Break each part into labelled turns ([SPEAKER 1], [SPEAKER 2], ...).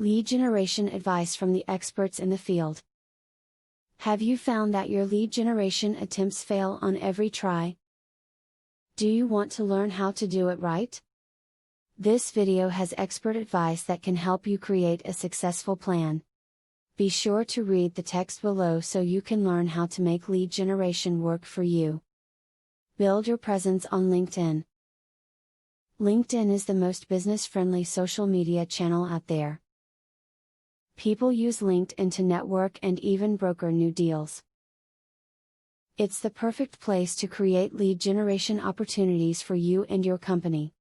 [SPEAKER 1] Lead generation advice from the experts in the field. Have you found that your lead generation attempts fail on every try? Do you want to learn how to do it right? This video has expert advice that can help you create a successful plan. Be sure to read the text below so you can learn how to make lead generation work for you. Build your presence on LinkedIn. LinkedIn is the most business-friendly social media channel out there. People use LinkedIn to network and even broker new deals. It's the perfect place to create lead generation opportunities for you and your company.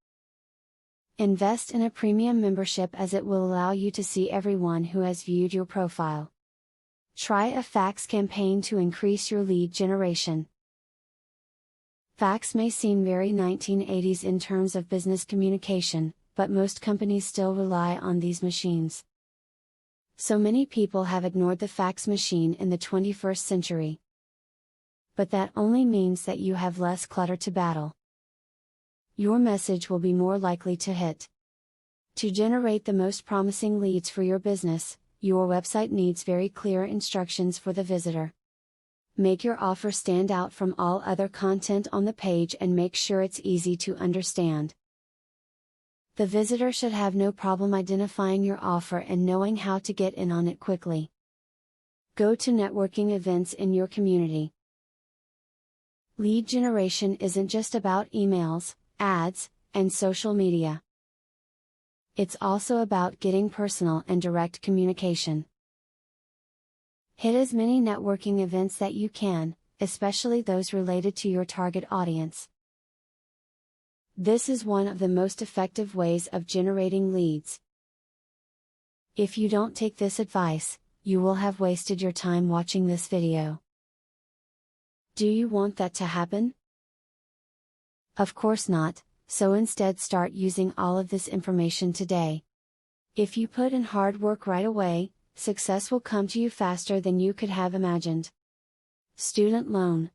[SPEAKER 1] Invest in a premium membership as it will allow you to see everyone who has viewed your profile. Try a fax campaign to increase your lead generation. Fax may seem very 1980s in terms of business communication, but most companies still rely on these machines. So many people have ignored the fax machine in the 21st century. But that only means that you have less clutter to battle. Your message will be more likely to hit. To generate the most promising leads for your business, your website needs very clear instructions for the visitor. Make your offer stand out from all other content on the page and make sure it's easy to understand. The visitor should have no problem identifying your offer and knowing how to get in on it quickly. Go to networking events in your community. Lead generation isn't just about emails, ads, and social media. It's also about getting personal and direct communication. Hit as many networking events that you can, especially those related to your target audience. This is one of the most effective ways of generating leads. If you don't take this advice, you will have wasted your time watching this video. Do you want that to happen? Of course not, so instead start using all of this information today. If you put in hard work right away, success will come to you faster than you could have imagined. Student loan.